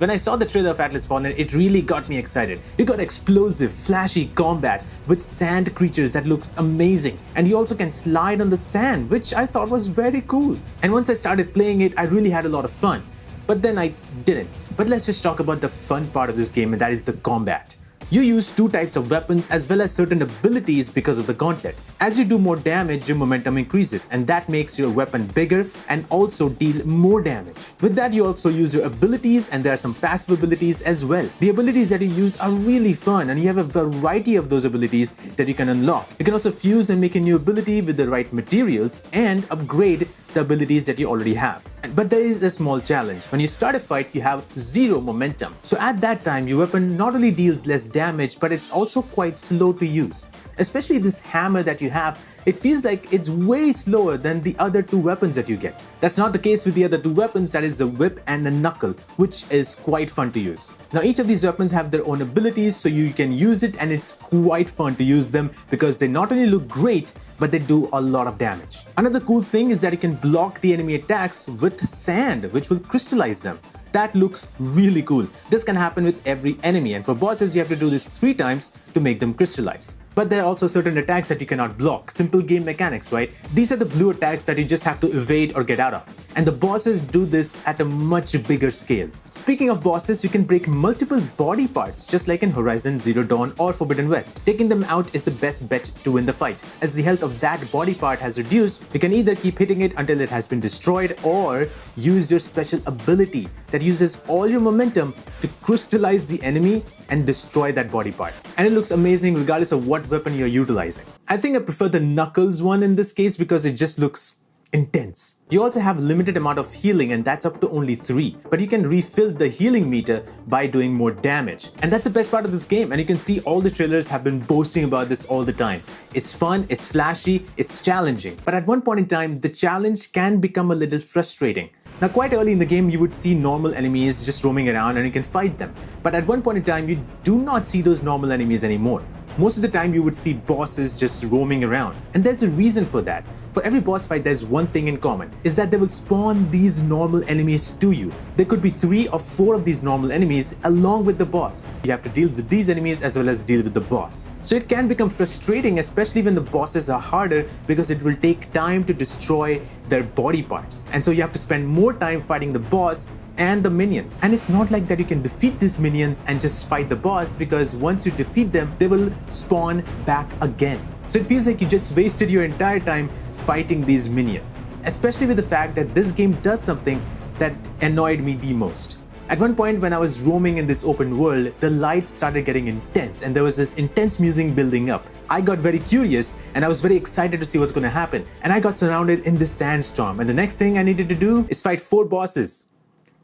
When I saw the trailer of Atlas Fallen, it really got me excited. You got explosive, flashy combat with sand creatures that looks amazing, and you also can slide on the sand, which I thought was very cool. And once I started playing it, I really had a lot of fun. But then I didn't. But let's just talk about the fun part of this game, and that is the combat. You use two types of weapons as well as certain abilities because of the gauntlet. As you do more damage, your momentum increases, and that makes your weapon bigger and also deal more damage. With that, you also use your abilities, and there are some passive abilities as well. The abilities that you use are really fun, and you have a variety of those abilities that you can unlock. You can also fuse and make a new ability with the right materials and upgrade the abilities that you already have. But there is a small challenge. When you start a fight, you have zero momentum. So at that time, your weapon not only deals less damage, but it's also quite slow to use. Especially this hammer that you have, it feels like it's way slower than the other two weapons that you get. That's not the case with the other two weapons, that is the whip and the knuckle, which is quite fun to use. Now each of these weapons have their own abilities, so you can use it, and it's quite fun to use them because they not only look great, but they do a lot of damage. Another cool thing is that you can block the enemy attacks with sand, which will crystallize them. That looks really cool. This can happen with every enemy, and for bosses you have to do this 3 times to make them crystallize. But there are also certain attacks that you cannot block. Simple game mechanics, right? These are the blue attacks that you just have to evade or get out of. And the bosses do this at a much bigger scale. Speaking of bosses, you can break multiple body parts just like in Horizon Zero Dawn or Forbidden West. Taking them out is the best bet to win the fight. As the health of that body part has reduced, you can either keep hitting it until it has been destroyed or use your special ability that uses all your momentum to crystallize the enemy and destroy that body part. And it looks amazing regardless of what weapon you're utilizing. I think I prefer the Knuckles one in this case because it just looks intense. You also have a limited amount of healing, and that's up to only 3, but you can refill the healing meter by doing more damage. And that's the best part of this game, and you can see all the trailers have been boasting about this all the time. It's fun, it's flashy, it's challenging, but at one point in time, the challenge can become a little frustrating. Now quite early in the game, you would see normal enemies just roaming around and you can fight them. But at one point in time, you do not see those normal enemies anymore. Most of the time, you would see bosses just roaming around. And there's a reason for that. For every boss fight, there's one thing in common, is that they will spawn these normal enemies to you. There could be 3 or 4 of these normal enemies along with the boss. You have to deal with these enemies as well as deal with the boss. So it can become frustrating, especially when the bosses are harder, because it will take time to destroy their body parts. And so you have to spend more time fighting the boss and the minions. And it's not like that you can defeat these minions and just fight the boss, because once you defeat them, they will spawn back again. So it feels like you just wasted your entire time fighting these minions. Especially with the fact that this game does something that annoyed me the most. At one point when I was roaming in this open world, the lights started getting intense and there was this intense music building up. I got very curious and I was very excited to see what's going to happen. And I got surrounded in this sandstorm, and the next thing I needed to do is fight 4 bosses.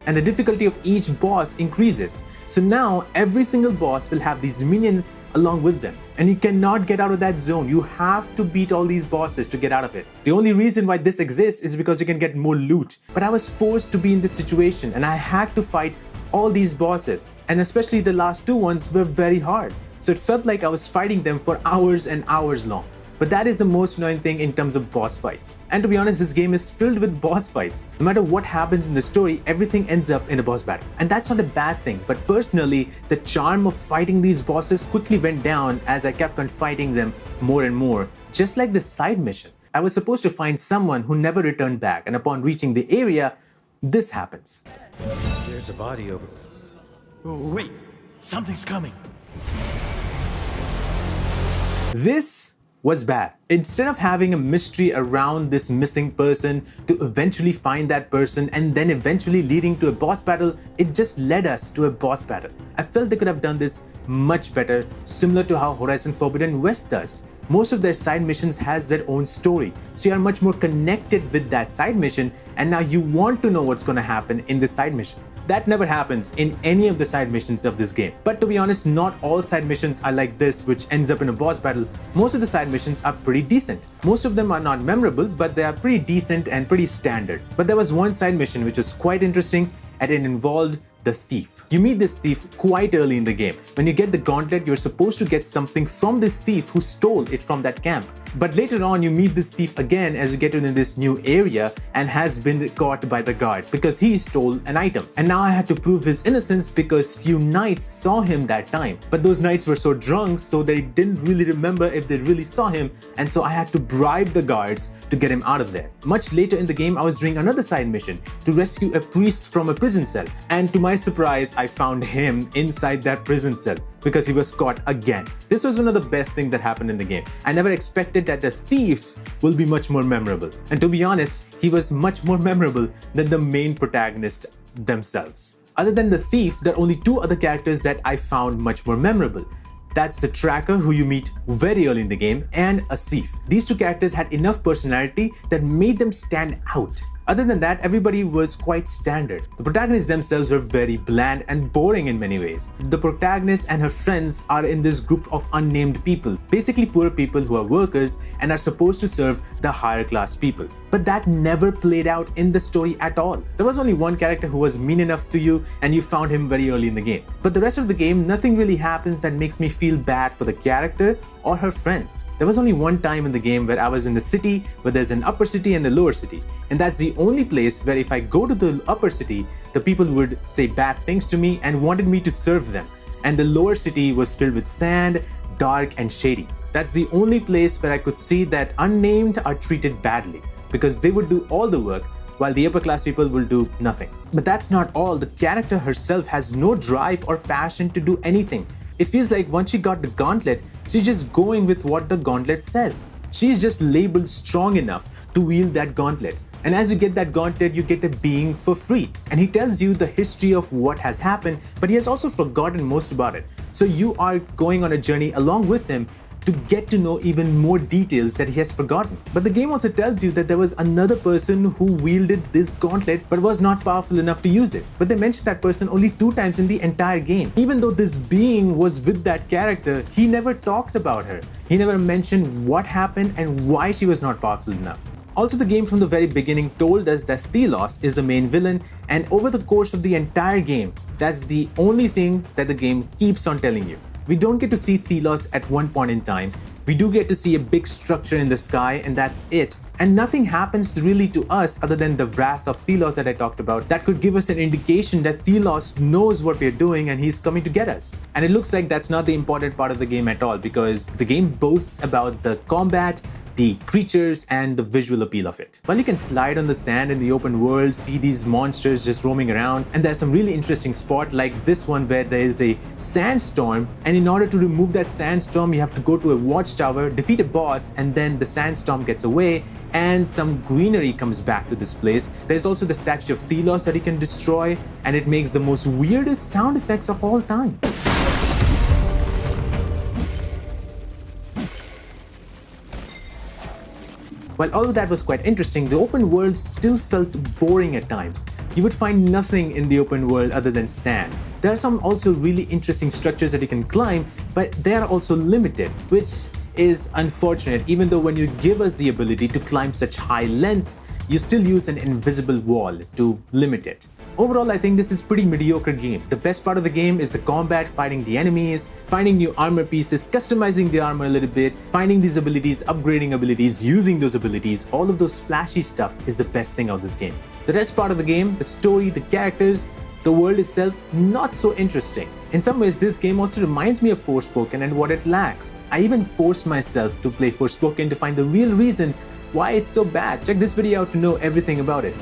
And the difficulty of each boss increases. So now every single boss will have these minions along with them. And you cannot get out of that zone. You have to beat all these bosses to get out of it. The only reason why this exists is because you can get more loot. But I was forced to be in this situation and I had to fight all these bosses. And especially the last 2 ones were very hard. So it felt like I was fighting them for hours and hours long. But that is the most annoying thing in terms of boss fights. And to be honest, this game is filled with boss fights. No matter what happens in the story, everything ends up in a boss battle. And that's not a bad thing, but personally, the charm of fighting these bosses quickly went down as I kept on fighting them more and more. Just like this side mission. I was supposed to find someone who never returned back, and upon reaching the area, this happens. There's a body over. Oh, wait, something's coming. This was bad. Instead of having a mystery around this missing person to eventually find that person and then eventually leading to a boss battle, it just led us to a boss battle. I felt they could have done this much better, similar to how Horizon Forbidden West does. Most of their side missions has their own story, so you are much more connected with that side mission, and now you want to know what's going to happen in this side mission. That never happens in any of the side missions of this game. But to be honest, not all side missions are like this, which ends up in a boss battle. Most of the side missions are pretty decent. Most of them are not memorable, but they are pretty decent and pretty standard. But there was one side mission which was quite interesting, and it involved the thief. You meet this thief quite early in the game. When you get the gauntlet, you're supposed to get something from this thief who stole it from that camp. But later on, you meet this thief again as you get into this new area and has been caught by the guard because he stole an item. And now I had to prove his innocence because few knights saw him that time. But those knights were so drunk, so they didn't really remember if they really saw him, and so I had to bribe the guards to get him out of there. Much later in the game, I was doing another side mission to rescue a priest from a prison cell. And to my surprise, I found him inside that prison cell because he was caught again. This was one of the best things that happened in the game. I never expected that the thief will be much more memorable. And to be honest, he was much more memorable than the main protagonist themselves. Other than the thief, there are only two other characters that I found much more memorable. That's the tracker who you meet very early in the game and Asif. These two characters had enough personality that made them stand out. Other than that, everybody was quite standard. The protagonists themselves were very bland and boring in many ways. The protagonist and her friends are in this group of unnamed people, basically poor people who are workers and are supposed to serve the higher class people. But that never played out in the story at all. There was only one character who was mean enough to you and you found him very early in the game. But the rest of the game, nothing really happens that makes me feel bad for the character or her friends. There was only one time in the game where I was in the city where there's an upper city and a lower city. And that's the only place where if I go to the upper city, the people would say bad things to me and wanted me to serve them. And the lower city was filled with sand, dark and shady. That's the only place where I could see that unnamed are treated badly because they would do all the work while the upper class people will do nothing. But that's not all. The character herself has no drive or passion to do anything. It feels like once she got the gauntlet, she's just going with what the gauntlet says. She's just labeled strong enough to wield that gauntlet. And as you get that gauntlet, you get a being for free. And he tells you the history of what has happened, but he has also forgotten most about it. So you are going on a journey along with him to get to know even more details that he has forgotten. But the game also tells you that there was another person who wielded this gauntlet but was not powerful enough to use it. But they mentioned that person only 2 times in the entire game. Even though this being was with that character, he never talked about her. He never mentioned what happened and why she was not powerful enough. Also, the game from the very beginning told us that Thelos is the main villain, and over the course of the entire game, that's the only thing that the game keeps on telling you. We don't get to see Thelos at one point in time. We do get to see a big structure in the sky and that's it. And nothing happens really to us other than the wrath of Thelos that I talked about that could give us an indication that Thelos knows what we're doing and he's coming to get us. And it looks like that's not the important part of the game at all because the game boasts about the combat, the creatures and the visual appeal of it. While you can slide on the sand in the open world, see these monsters just roaming around, and there's some really interesting spot like this one where there is a sandstorm, and in order to remove that sandstorm you have to go to a watchtower, defeat a boss, and then the sandstorm gets away and some greenery comes back to this place. There's also the statue of Thelos that you can destroy, and it makes the most weirdest sound effects of all time. While all of that was quite interesting, the open world still felt boring at times. You would find nothing in the open world other than sand. There are some also really interesting structures that you can climb, but they are also limited, which is unfortunate. Even though when you give us the ability to climb such high lengths, you still use an invisible wall to limit it. Overall, I think this is pretty mediocre game. The best part of the game is the combat, fighting the enemies, finding new armor pieces, customizing the armor a little bit, finding these abilities, upgrading abilities, using those abilities. All of those flashy stuff is the best thing of this game. The rest part of the game, the story, the characters, the world itself, not so interesting. In some ways, this game also reminds me of Forspoken and what it lacks. I even forced myself to play Forspoken to find the real reason why it's so bad. Check this video out to know everything about it.